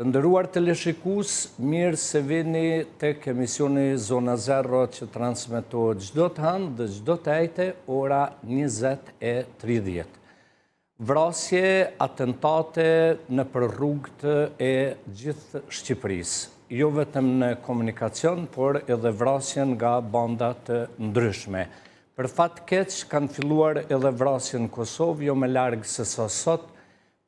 Të nderuar teleshikues, mirë se vini tek emisioni Zona Zero që transmetohet çdo të hënë dhe çdo të ejte ora 20:30. Vrasje, atentate nëpër rrugët e gjithë Shqipërisë, jo vetëm në komunikacion, por edhe vrasje nga banda të ndryshme. Për fat keq kanë filluar edhe vrasje në Kosovë, jo më larg se sa sot.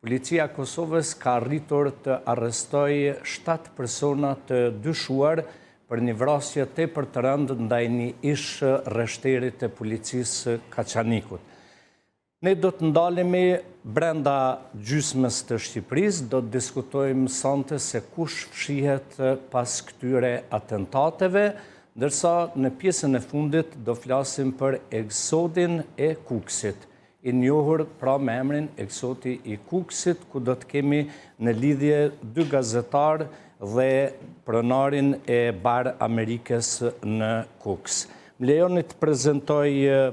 Policia e Kosovës ka arritur të arrestojë 7 persona të dyshuar për një vrasje tepër të rëndë ndaj një ish rreshteri të policisë Kaçanikut. Ne do të ndalemi brenda gjysmës të Shqipërisë, do të diskutojmë sonte se kush fshihet pas këtyre atentateve, ndërsa në pjesën e fundit do flasim për eksodin e Kukësit, i njohur pra me emrin eksodi i Kukësit, ku do të kemi në lidhje 2 gazetarë dhe pronarin e Bar Amerikës në Kukës. Më lejoni të prezentoj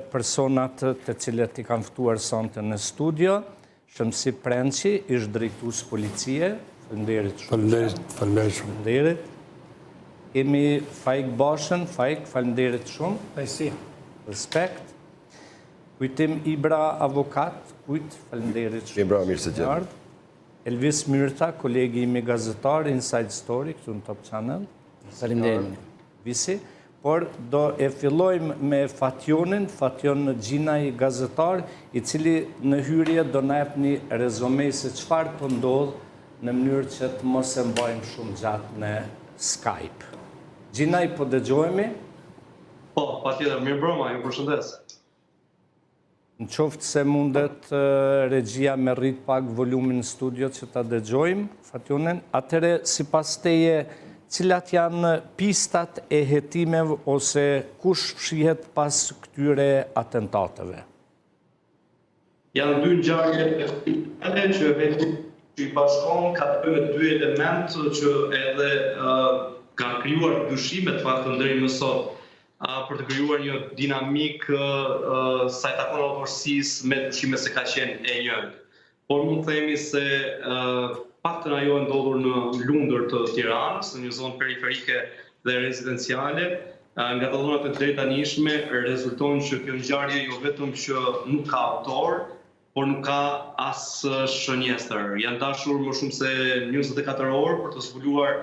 personat të cilët i kanë ftuar sonte në studio. Shëmsi Prençi, ish drejtues policie. Faleminderit shumë. Faleminderit. Kemi Faik Bashën. Faik, faleminderit shumë. Pajsi. Respekt. Kujtim Ibra, avokat. Kujt, faleminderit shumë. Ibra, mirë se gjenë. Elvis Myrta, kolegi imi gazetar, Inside Story, këtu në Top Channel. Faleminderit. Visi. Por do e fillojmë me Fatjon Gjinaj, gazetar, i cili në hyrje do na jep një rezumé se çfarë po ndodh në mënyrë që të mos e mbajmë shumë gjatë në Skype. Gjinaj, po dëgjohemi? Po, patjetër, mirëmbrëma, ju përshëndes. Në qoftë se mundet regjia me rrit pak volumin në studio që ta dëgjojmë, Fatjonen, atëre sipas teje, cilat janë pistat e hetimeve ose kush fshihet pas këtyre atentateve? Janë 2 ngjarje që vetë i bashkon ka të bëjë me 2 elementë që edhe kanë krijuar dyshime të faktën deri më sot për të krijuar një dinamik sa i takon autorësisë me dyshime se ka qenë e njëjtë. Por mund të themi se paktën ajo e ndodhur në Lundër të Tiranës, në një zonë periferike dhe rezidenciale, nga të dhënat e drejtanishme rezulton që kjo ngjarje jo vetëm që nuk ka autor, por nuk ka as shënjestër. Janë dashur më shumë se 24 orë për të zbuluar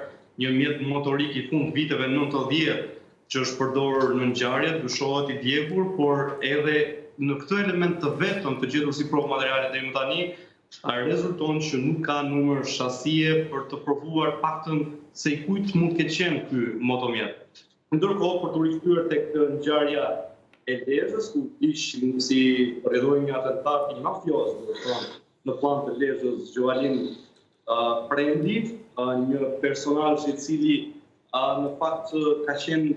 një mjet motorik i fund viteve 90 që është përdorur në ngjarje, dyshohet i djegur, por edhe në këtë element të vetëm të gjetur si provë materiale deri më tani, rezulton që nuk ka numër shasie për të provuar paktën se i kujt mund të ketë qenë ky motomjet. Ndërkohë, për të rikthyer tek ngjarja e Lezhës, ku ishin si rrjedhoi një atentat i mafioz, në plan të Lezhës, Gjovalin Prendi, një personazh i cili në fakt ka qenë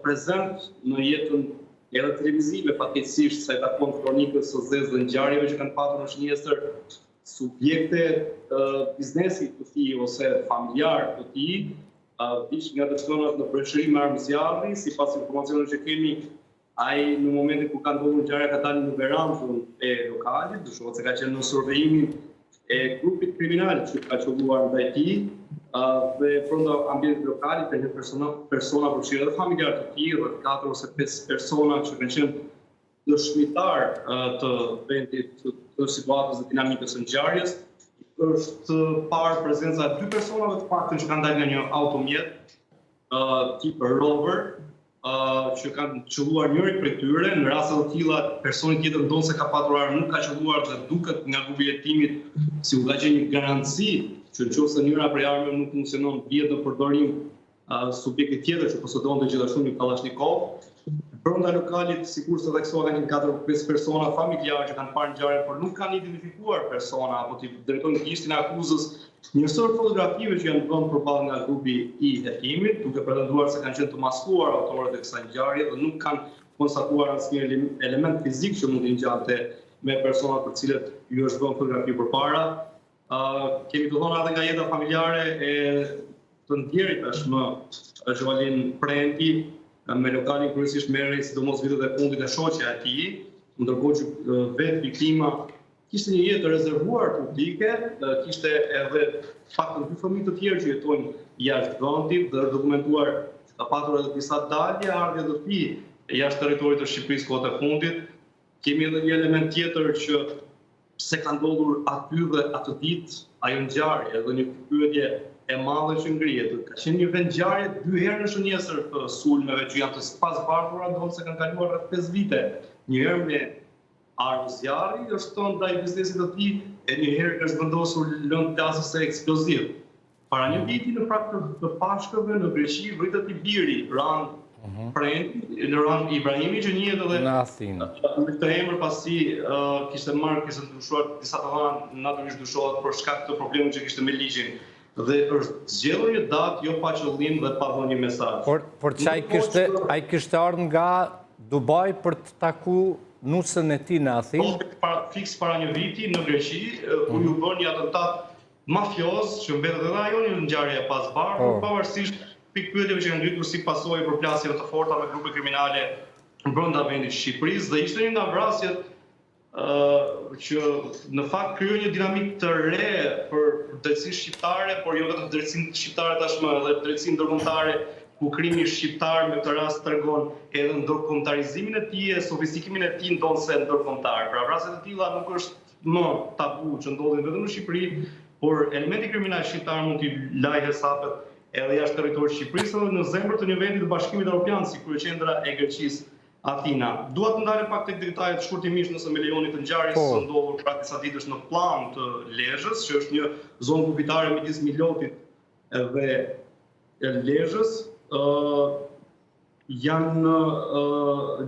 prezent në jetën edhe televizive, fatkeqësisht sa i takon kronikës së zezë dhe ngjarjeve që kanë patur në shënjestër subjekte biznesi të tij ose familjar të tij, ish nga të shtonat në breshëri me armëzjarri, sipas informacioneve që kemi, ai në momentin kur ka ndodhur ngjarja ka dalë në verandën e lokalit, dyshohet se ka qenë në survejimin e grupit kriminal që ka qelluar ndaj tij, dhe brenda ambientit lokal ka një persona përfshirë edhe familjar të tij, rreth 4 ose 5 persona që kanë qenë dëshmitar të vendit të situatës dhe dinamikës së ngjarjes. Është parë prezenca e 2 personave të paktën që kanë dalë nga një automjet tip Rover, që kanë qelluar njëri prej tyre. Në raste të tilla personi tjetër ndonse ka patur armë, nuk ka qelluar dhe duket nga grupi i hetimit si u ka qenë një garanci që nëse njëra prej armëve nuk funksionon, vjet në përdorim subjekti tjetër që posëdonte gjithashtu një Kalashnikov. Brenda lokalit sigurisht edhe theksohen një 4-5 persona familjarë që kanë parë ngjarjen, por nuk kanë identifikuar persona apo t'i drejtojnë kishtin e akuzës njësor fotografive që janë vënë përballë nga grupi i hetimit, duke pretenduar se kanë qenë të maskuar autorët e kësaj ngjarje dhe nuk kanë konstatuar asnjë element fizik që mund të ngjante me personat për cilët ju është vënë fotografi përpara. Kemi të dhëna edhe nga jeta familjare e të ndjerit tashmë Gjovalin Prendi, me lokalin kryesisht merrej sidomos vitet e fundit e shoqja e tij, ndërkohë që vetë viktima kishte një jetë rezervuar publike, kishte edhe faktën 2 fëmijë të tjerë që jetojnë jashtë vendit dhe është dokumentuar që ka patur edhe disa dalje ardhje të tij jashtë territorit të Shqipërisë kohët e fundit. Kemi edhe një element tjetër që pse ka ndodhur aty dhe atë ditë ajo ngjarje, edhe një pyetje e madhe që ngrihet. Ka qenë një vend ngjarje 2 herë në shënjesër të sulmeve që janë të spasbartura, do se kanë kaluar rreth 5 vite. Një herë me armë zjarri është tonë ndaj biznesit të tij, e një herë ka vendosur lëndë plasës së eksploziv. Para një viti në prag të Pashkëve në Greqi vritet i biri Ran Prendi, në Ran Ibrahimi që njihet edhe në Athinë. Me këtë emër pasi kishte ndryshuar disa të dhëna, natyrisht ndryshohet për shkak të problemit që kishte me ligjin. Dhe është zgjedhur një datë jo pa qëllim dhe pa dhënë një mesazh. Por që ai kishte ardhur nga Dubai për të taku nusën e tij në Athinë. Fiks para një viti në Greqi, ku ju bën një atentat mafioz që mbetet edhe ajo një ngjarje e pasbartur, pavarësisht pikpyetjeve që kanë ngritur si pasojë për plasjeve të forta me grupe kriminale brenda vendit të Shqipërisë dhe ishte një nga vrasjet që në fakt krijoi një dinamik të re për drejtsinë shqiptare, por jo vetëm drejtsinë shqiptare tashmë, edhe drejtsinë ndërkombëtare, ku krimi shqiptar me këtë rast tregon edhe ndërkombëtarizimin e tij, sofistikimin e tij ndonse ndërkombëtar. Pra vrasjet e tilla nuk është më tabu që ndodhin vetëm në Shqipëri, por elementi kriminal shqiptar mund t'i lajë hesapet edhe jashtë territorit të Shqipërisë dhe në zemër të një vendi të Bashkimit Evropian si kryeqendra e Greqisë Athina. Dua të ndalem pak tek detajet shkurtimisht nëse me lejoni të ngjarjes së ndodhur pra disa ditësh në plan të Lezhës, që është një zonë kufitare midis Milotit dhe Lezhës. Janë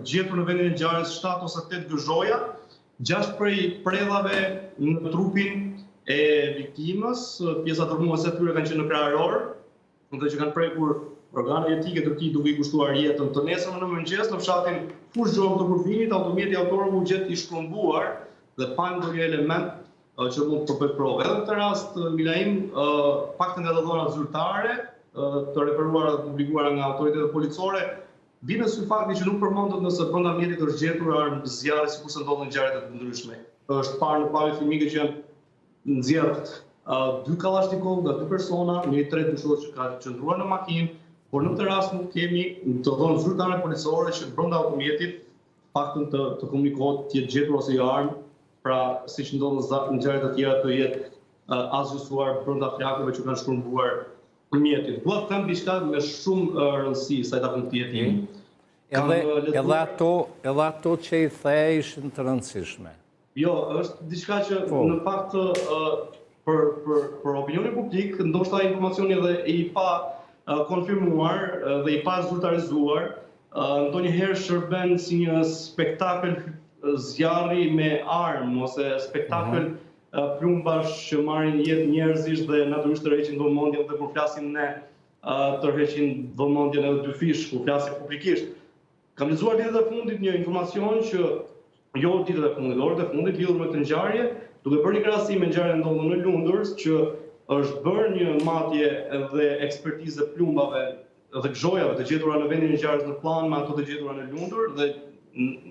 gjetur në vendin e ngjarjes 7 ose 8 gëzhoja, 6 prej predhave në trupin e viktimës, pjesa dërmuese e tyre kanë qenë në krahëror, dhe që kanë prekur organet jetike të tij duke i kushtuar jetën. Të nesërmë në mëngjes në fshatin Fush Gjom të Kurbinit, automjeti autorë u gjet i shtrumbuar dhe pa ndonjë element që mund të përpet provë. Edhe në këtë rast, Milaim, paktën edhe dhëna zyrtare të referuara dhe publikuara nga autoritetet policore, bine sy fakti që nuk përmendet nëse brenda mjetit është gjetur armë zjarri sikurse ndodhin ngjarje të ndryshme. Është parë në pamje filmike që janë nxjerrë 2 kalashnikov nga 2 persona, një tret dyshohet që ka qëndruar në makinë, por në këtë rast nuk kemi të dhënë zyrtare policore që brenda automjetit faktën të komunikohet të jetë gjetur ose jo armë, pra siç ndodhen në ngjarje të tjera të jetë azhjuar brenda flakëve që kanë shtrumbuar mjetin. Dua të them diçka me shumë rëndësi sa i takon jetës. Edhe ato që i the ishin të rëndësishme. Jo, është diçka që në fakt për opinionin publik, ndoshta informacioni edhe i pa konfirmuar dhe i pa zyrtarizuar, ndonjëherë shërben si një spektakël zjarri me armë ose spektakël plumbash që marrin jetë njerëzish dhe natyrisht tërheqin vëmendjen dhe kur flasim ne tërheqin vëmendjen edhe dyfish kur flasim publikisht. Kam lexuar ditët e fundit një informacion që jo ditët e fundit, orët e fundit lidhur me këtë ngjarje, duke bërë një krahasim me ngjarjen e ndodhur në Lundër, që është bërë një matje dhe ekspertizë plumbave dhe gëzhojave të gjetura në vendin e ngjarjes në plan me ato të gjetura në Lundër dhe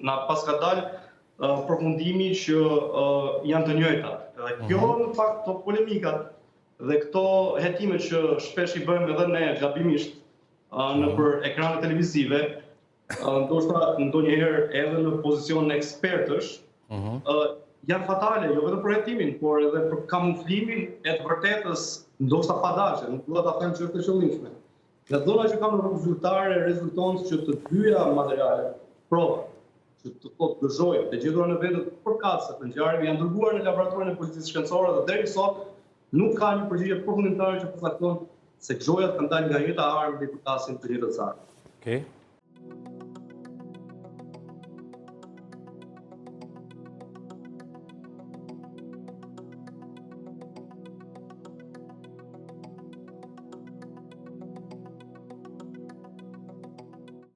na pas ka dalë përfundimi që janë të njëjta. Dhe kjo në fakt këto polemikat dhe këto hetimet që shpesh i bëjmë edhe ne gabimisht nëpër ekrane televizive, ndoshta ndonjëherë edhe në pozicion ekspertësh, janë fatale, jo vetëm për hetimin, por edhe për kamuflimin e të vërtetës, ndoshta padashe, nuk dua ta them që është e qëllimshme. Nga zona që kam në rrugë zyrtare rezulton që të dyja materiale, prova, që të thotë gëzhoja, të gjetura në vendet përkatëse të ngjarjeve janë dërguar në laboratorin e policisë shkencore dhe deri sot nuk ka një përgjigje përfundimtare që përcakton se gëzhojat kanë dalë nga njëjta armë dhe përkasin të njëjtës armë.